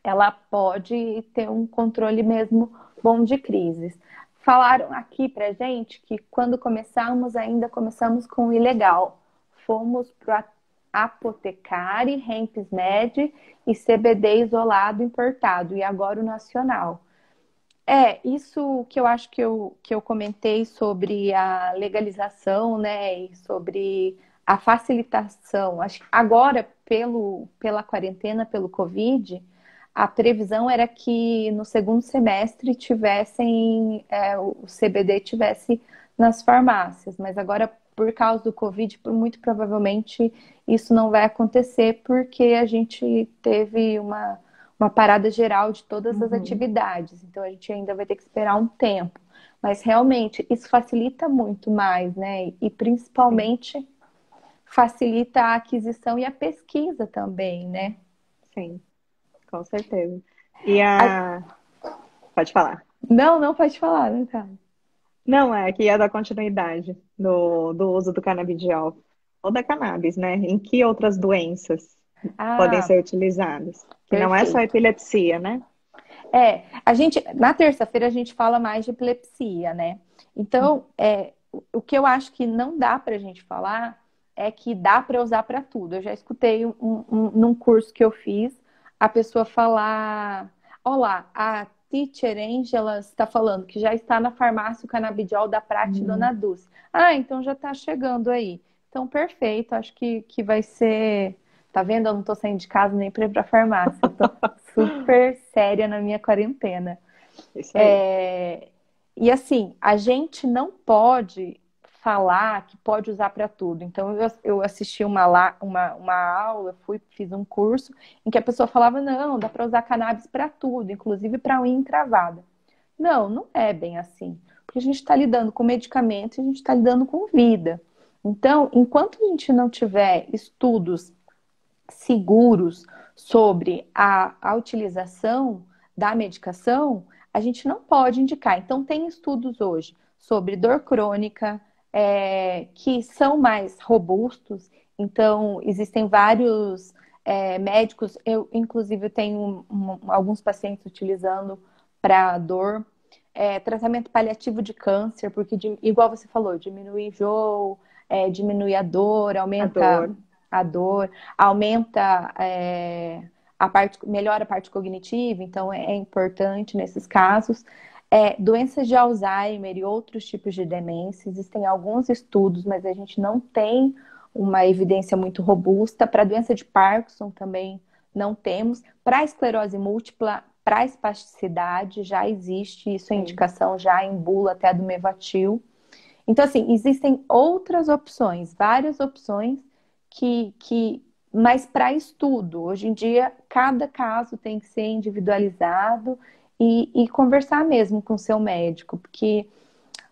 ela pode ter um controle mesmo bom de crises. Falaram aqui pra gente que quando começamos, ainda começamos com o ilegal. Fomos para Apotecari, Hempsmed e CBD isolado importado, e agora o nacional. Isso que eu acho que eu comentei sobre a legalização, né, e sobre a facilitação. Acho que agora, pela quarentena, pelo Covid, a previsão era que no segundo semestre o CBD tivesse nas farmácias, mas agora, por causa do Covid, muito provavelmente isso não vai acontecer, porque a gente teve uma parada geral de todas as Uhum. atividades. Então a gente ainda vai ter que esperar um tempo. Mas realmente isso facilita muito mais, né? E Sim. principalmente facilita a aquisição e a pesquisa também, né? Sim, com certeza. E A- a... Pode falar. Não, não pode falar, né, cara? Não, é que ia dar continuidade do uso do canabidiol ou da cannabis, né? Em que outras doenças podem Ah, ser utilizadas? Que não é só perfeito. epilepsia, né? A gente, na terça-feira a gente fala mais de epilepsia, né? Então, o que eu acho que não dá para a gente falar é que dá para usar para tudo. Eu já escutei num curso que eu fiz a pessoa falar: Olá, a Teacher Angela está falando que já está na farmácia o canabidiol da Prate Hum. Dona Dulce. Ah, então já está chegando aí. Então, perfeito, acho que vai ser. Tá vendo? Eu não tô saindo de casa nem para ir pra farmácia. Eu tô super séria na minha quarentena. Isso aí. E assim, a gente não pode falar que pode usar para tudo. Então, eu assisti uma aula, fiz um curso em que a pessoa falava: não, dá para usar cannabis para tudo, inclusive para unha encravada. Não, não é bem assim. Porque a gente está lidando com medicamentos e a gente está lidando com vida. Então, enquanto a gente não tiver estudos seguros sobre a utilização da medicação, a gente não pode indicar. Então, tem estudos hoje sobre dor crônica, que são mais robustos. Então, existem vários médicos, eu, inclusive, tenho alguns pacientes utilizando para dor. Tratamento paliativo de câncer, porque, igual você falou, diminui enjoo, diminui a dor, A aumenta dor. a dor, aumenta a parte, melhora a parte cognitiva, então é importante nesses casos. Doenças de Alzheimer e outros tipos de demência, existem alguns estudos, mas a gente não tem uma evidência muito robusta. Para a doença de Parkinson também não temos. Para a esclerose múltipla, para a espasticidade, já existe isso, a Sim. indicação já em bula até do Mevatil. Então, assim, existem outras opções, várias opções mas para estudo. Hoje em dia, cada caso tem que ser individualizado e conversar mesmo com o seu médico, porque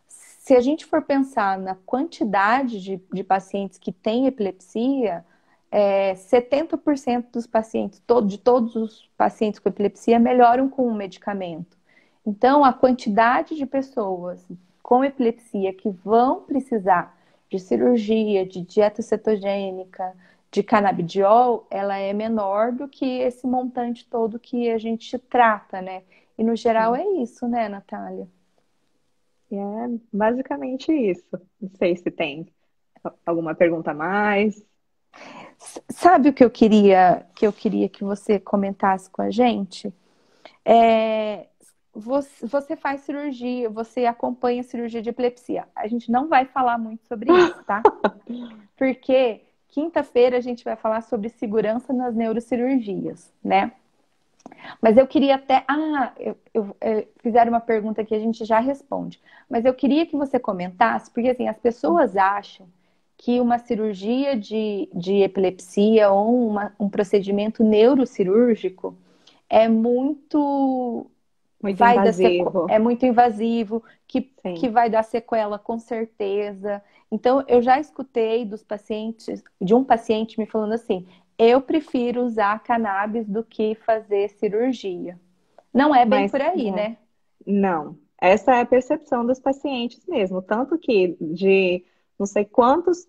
se a gente for pensar na quantidade de pacientes que têm epilepsia, 70% dos pacientes, de todos os pacientes com epilepsia, melhoram com o medicamento. Então, a quantidade de pessoas com epilepsia que vão precisar de cirurgia, de dieta cetogênica, de canabidiol, ela é menor do que esse montante todo que a gente trata, né? E no geral Sim. é isso, né, Natália? E é basicamente isso. Não sei se tem alguma pergunta a mais. Sabe o que eu queria que você comentasse com a gente? Você faz cirurgia, você acompanha cirurgia de epilepsia. A gente não vai falar muito sobre isso, tá? Porque quinta-feira a gente vai falar sobre segurança nas neurocirurgias, né? Mas eu queria até. Fizeram uma pergunta que a gente já responde. Mas eu queria que você comentasse, porque assim, as pessoas acham que uma cirurgia de epilepsia ou um procedimento neurocirúrgico é muito. Muito invasivo. É muito invasivo, que Sim. vai dar sequela com certeza. Então, eu já escutei de um paciente me falando assim: eu prefiro usar cannabis do que fazer cirurgia. Não é bem Mas por aí, né? não. Essa é a percepção dos pacientes mesmo. Tanto que de não sei quantos.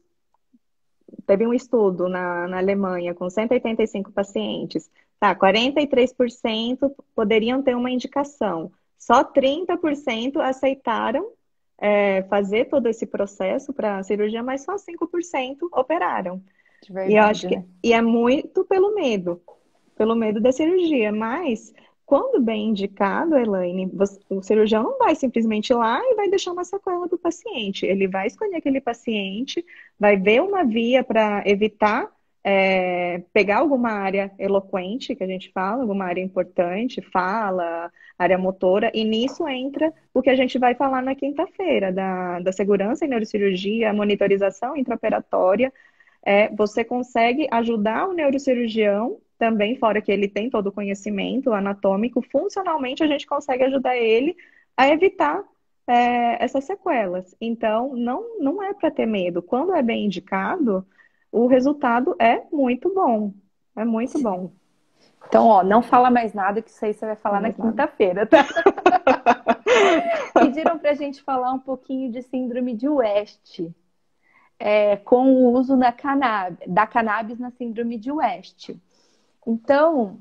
Teve um estudo na Alemanha com 185 pacientes. Tá, 43% poderiam ter uma indicação. Só 30% aceitaram fazer todo esse processo para a cirurgia, mas só 5% operaram. De E eu acho verdade, né? que é muito pelo medo da cirurgia. Mas, quando bem indicado, Elaine, o cirurgião não vai simplesmente ir lá e vai deixar uma sequela do paciente. Ele vai escolher aquele paciente, vai ver uma via para evitar pegar alguma área eloquente, que a gente fala, alguma área importante, fala, área motora, e nisso entra o que a gente vai falar na quinta-feira, da segurança em neurocirurgia, monitorização intraoperatória. Você consegue ajudar o neurocirurgião também, fora que ele tem todo o conhecimento anatômico, funcionalmente a gente consegue ajudar ele a evitar essas sequelas. Então, não é para ter medo. Quando é bem indicado, o resultado é muito bom. É muito Sim. bom. Então, ó, não fala mais nada, que isso aí você vai falar na quinta-feira, tá? Pediram pra gente falar um pouquinho de síndrome de West, com o uso da cannabis na síndrome de West. Então,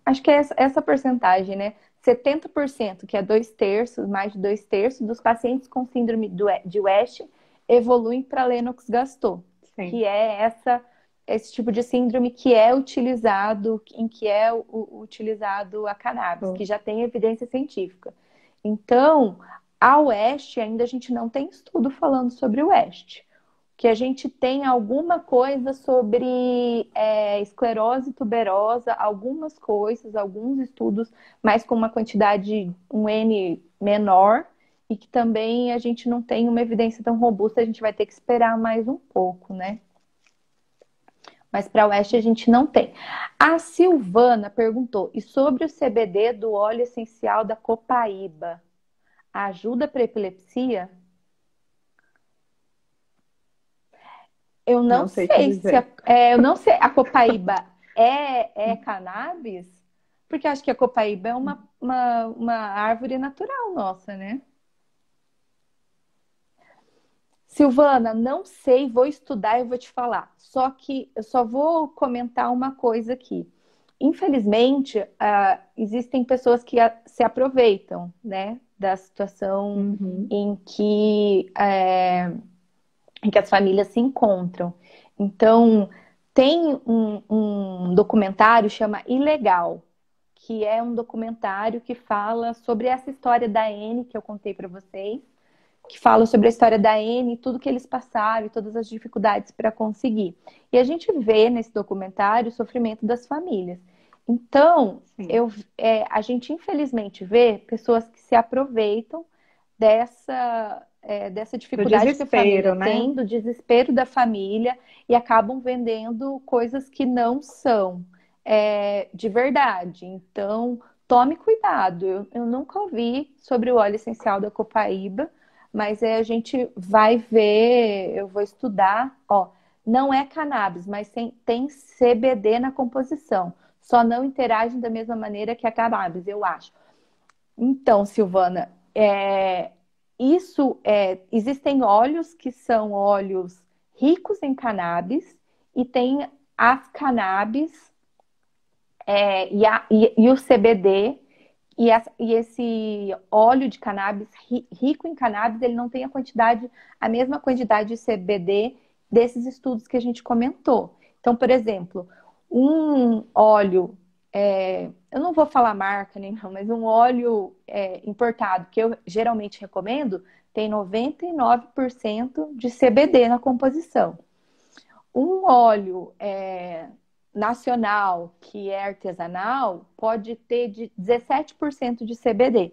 acho que é essa porcentagem, né? 70%, que é 2/3, mais de 2/3 dos pacientes com síndrome de West evoluem para Lennox-Gastaut, que é esse tipo de síndrome que é utilizado, em que é utilizado a cannabis, que já tem evidência científica. Então, a West, ainda a gente não tem estudo falando sobre o West. Que a gente tem alguma coisa sobre esclerose tuberosa, algumas coisas, alguns estudos, mas com uma quantidade, um N menor, e que também a gente não tem uma evidência tão robusta, a gente vai ter que esperar mais um pouco, né? Mas para o Oeste a gente não tem. A Silvana perguntou, e sobre o CBD do óleo essencial da copaíba, ajuda para epilepsia? Eu não sei se eu não sei, a copaíba é cannabis? Porque acho que a copaíba é uma árvore natural nossa, né? Silvana, não sei, vou estudar e vou te falar. Só que eu só vou comentar uma coisa aqui. Infelizmente, existem pessoas que se aproveitam, né, da situação em que as famílias se encontram. Então, tem um documentário chama Ilegal, que é um documentário que fala sobre essa história da N que eu contei para vocês, que fala sobre a história da N, tudo que eles passaram e todas as dificuldades para conseguir. E a gente vê nesse documentário o sofrimento das famílias. Então, a gente infelizmente vê pessoas que se aproveitam dessa dificuldade que a família tem, do desespero da família, e acabam vendendo coisas que não são de verdade. Então, tome cuidado. Eu nunca ouvi sobre o óleo essencial da copaíba, mas a gente vai ver, eu vou estudar, ó, não é cannabis, mas tem CBD na composição. Só não interagem da mesma maneira que a cannabis, eu acho. Então, Silvana, existem óleos que são óleos ricos em cannabis e tem as cannabis e o CBD e esse óleo de cannabis rico em cannabis, ele não tem a mesma quantidade de CBD desses estudos que a gente comentou. Então, por exemplo, um óleo, eu não vou falar marca nem não, mas um óleo importado, que eu geralmente recomendo, tem 99% de CBD na composição. Um óleo nacional, que é artesanal, pode ter de 17% de CBD,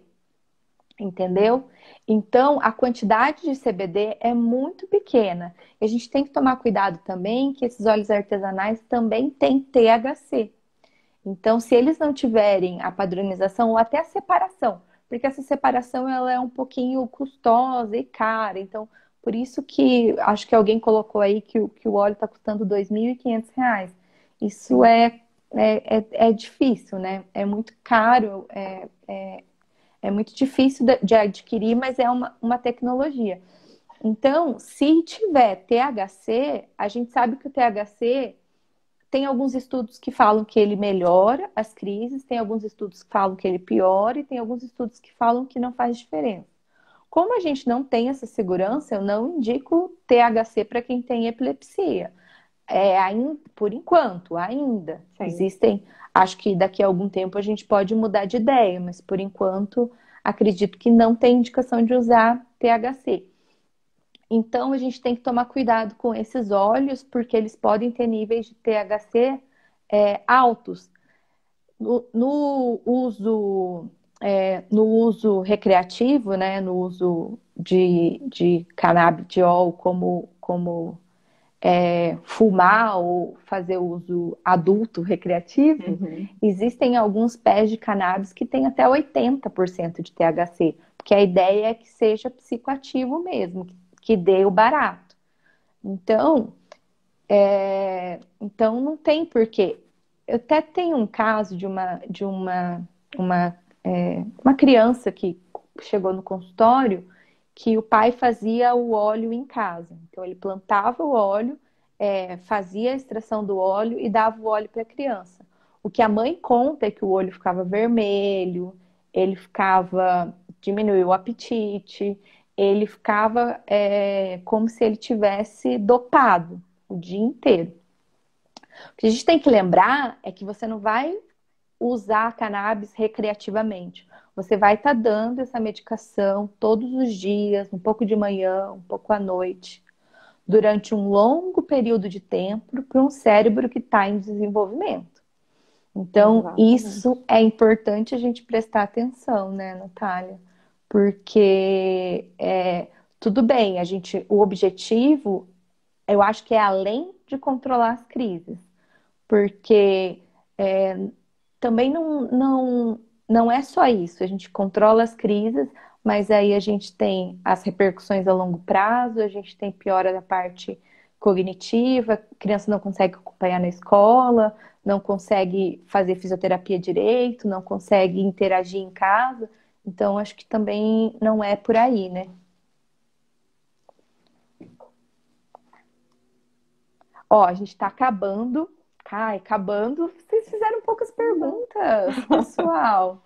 entendeu? Então, a quantidade de CBD é muito pequena. E a gente tem que tomar cuidado também que esses óleos artesanais também têm THC. Então, se eles não tiverem a padronização ou até a separação, porque essa separação ela é um pouquinho custosa e cara, então por isso que acho que alguém colocou aí que o óleo está custando R$ 2.500. Isso é difícil, né? É muito caro, é muito difícil de adquirir, mas é uma tecnologia. Então, se tiver THC, a gente sabe que o THC tem alguns estudos que falam que ele melhora as crises, tem alguns estudos que falam que ele piora e tem alguns estudos que falam que não faz diferença. Como a gente não tem essa segurança, eu não indico THC para quem tem epilepsia. Por enquanto, ainda. Sim. Existem, acho que daqui a algum tempo a gente pode mudar de ideia, mas por enquanto acredito que não tem indicação de usar THC. Então a gente tem que tomar cuidado com esses óleos, porque eles podem ter níveis de THC altos. No uso recreativo, né, no uso de canabidiol como fumar ou fazer uso adulto recreativo, existem alguns pés de cannabis que têm até 80% de THC, porque a ideia é que seja psicoativo mesmo, que dê o barato. Então, Então não tem porquê. Eu até tenho um caso de uma, uma criança que chegou no consultório que o pai fazia o óleo em casa. Então ele plantava o óleo, fazia a extração do óleo e dava o óleo para a criança. O que a mãe conta é que o olho ficava vermelho, ele ficava, diminuiu o apetite, ele ficava como se ele tivesse dopado o dia inteiro. O que a gente tem que lembrar é que você não vai usar a cannabis recreativamente. Você vai estar dando essa medicação todos os dias, um pouco de manhã, um pouco à noite, durante um longo período de tempo para um cérebro que está em desenvolvimento. Então, Exatamente. isso é importante a gente prestar atenção, né, Natália? Porque tudo bem, o objetivo, eu acho que é além de controlar as crises, porque também não é só isso. A gente controla as crises, mas aí a gente tem as repercussões a longo prazo, a gente tem piora da parte cognitiva, a criança não consegue acompanhar na escola, não consegue fazer fisioterapia direito, não consegue interagir em casa. Então, acho que também não é por aí, né? Ó, a gente tá acabando. Ai, acabando. Vocês fizeram poucas perguntas, pessoal.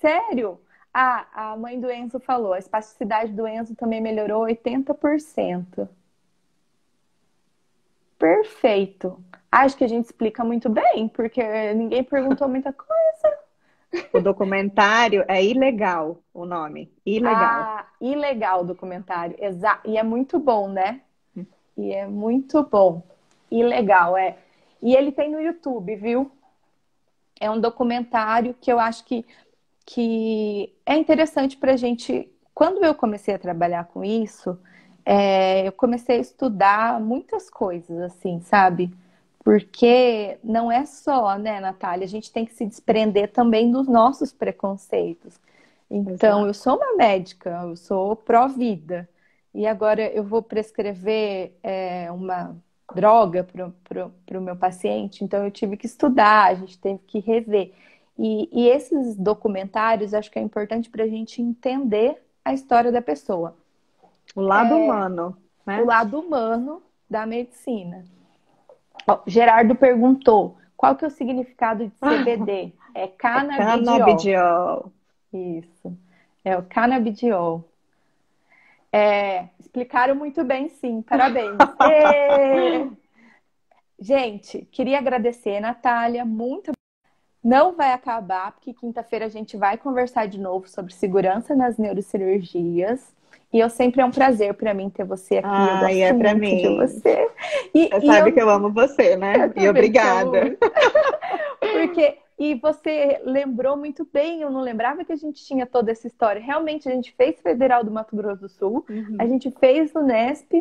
Sério? Ah, a mãe do Enzo falou, a espasticidade do Enzo também melhorou 80%. Perfeito. Acho que a gente explica muito bem, porque ninguém perguntou muita coisa. O documentário é Ilegal, o nome. Ilegal. Ah, ilegal o documentário. E é muito bom, né? E é muito bom. Ilegal, é. E ele tem no YouTube, viu? É um documentário que eu acho que é interessante para a gente. Quando eu comecei a trabalhar com isso, eu comecei a estudar muitas coisas, assim, sabe? Porque não é só, né, Natália? A gente tem que se desprender também dos nossos preconceitos. Então, eu Exato. sou uma médica, eu sou pró-vida. E agora eu vou prescrever uma droga para o meu paciente, então eu tive que estudar, a gente teve que rever. E esses documentários, acho que é importante para a gente entender a história da pessoa, O lado humano, o né? lado humano da medicina. Ó, Gerardo perguntou, qual que é o significado de CBD? É É canabidiol. canabidiol. Isso, é o canabidiol. Explicaram muito bem, sim, parabéns. Gente, queria agradecer, Natália, muito. Não vai acabar, porque quinta-feira a gente vai conversar de novo sobre segurança nas neurocirurgias. E eu sempre é um prazer para mim ter você aqui. Eu Ai, é gosto pra muito de mim. você. Você E sabe que eu, eu amo você, eu né? E também te amo obrigada. muito. E você lembrou muito bem, eu não lembrava que a gente tinha toda essa história. Realmente, a gente fez Federal do Mato Grosso do Sul, a Uhum. gente fez Unesp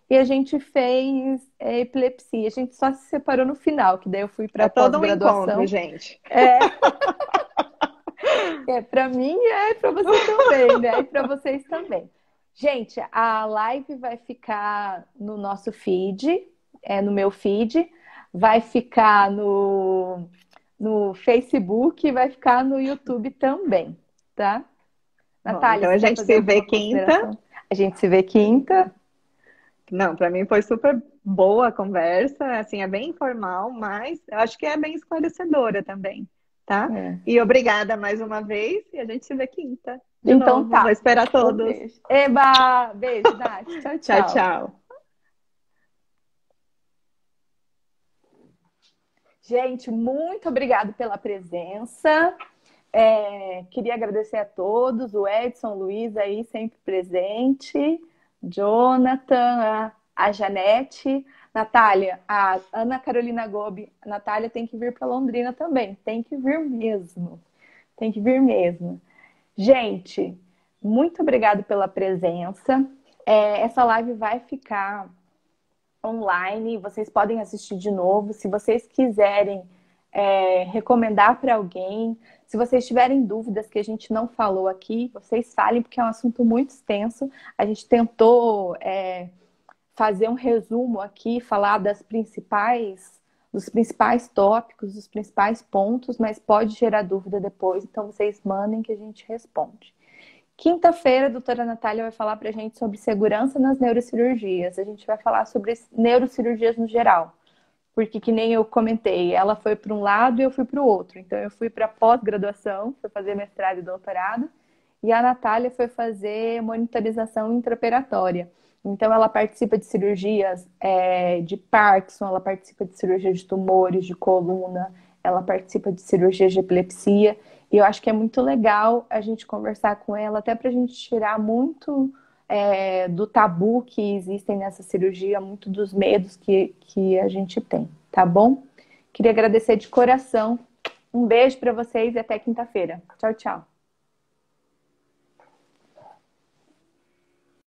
e a gente fez epilepsia. A gente só se separou no final, que daí eu fui para É todo um encontro, pós-graduação. gente. Para mim é para você também, né? E para vocês também. Gente, a live vai ficar no nosso feed, no meu feed, vai ficar no Facebook e vai ficar no YouTube também, tá? Bom, Natália, então você a quer gente fazer se vê alguma quinta. consideração? A gente se vê quinta. Não, para mim foi super boa a conversa, assim, é bem informal, mas eu acho que é bem esclarecedora também, tá? É. E obrigada mais uma vez e a gente se vê quinta de Então novo. Vou tá. esperar Um todos. beijo. Eba! Beijo, Nath. Tchau, Tchau, tchau. tchau. Gente, muito obrigado pela presença. Queria agradecer a todos, o Edson, o Luiz aí sempre presente, Jonathan, a Janete, Natália, a Ana Carolina Gobi. A Natália tem que vir para Londrina também, tem que vir mesmo, tem que vir mesmo. Gente, muito obrigado pela presença. Essa live vai ficar online, vocês podem assistir de novo. Se vocês quiserem recomendar para alguém, se vocês tiverem dúvidas que a gente não falou aqui, vocês falem, porque é um assunto muito extenso. A gente tentou fazer um resumo aqui, falar dos principais tópicos, dos principais pontos, mas pode gerar dúvida depois, então vocês mandem que a gente responde. Quinta-feira, a doutora Natália vai falar para a gente sobre segurança nas neurocirurgias. A gente vai falar sobre neurocirurgias no geral, porque que nem eu comentei, ela foi para um lado e eu fui para o outro. Então eu fui para pós-graduação, fui fazer mestrado e doutorado, e a Natália foi fazer monitorização intraoperatória. Então ela participa de cirurgias de Parkinson, ela participa de cirurgia de tumores, de coluna, ela participa de cirurgias de epilepsia. E eu acho que é muito legal a gente conversar com ela, até para a gente tirar muito do tabu que existem nessa cirurgia, muito dos medos que a gente tem, tá bom? Queria agradecer de coração. Um beijo para vocês e até quinta-feira. Tchau, tchau.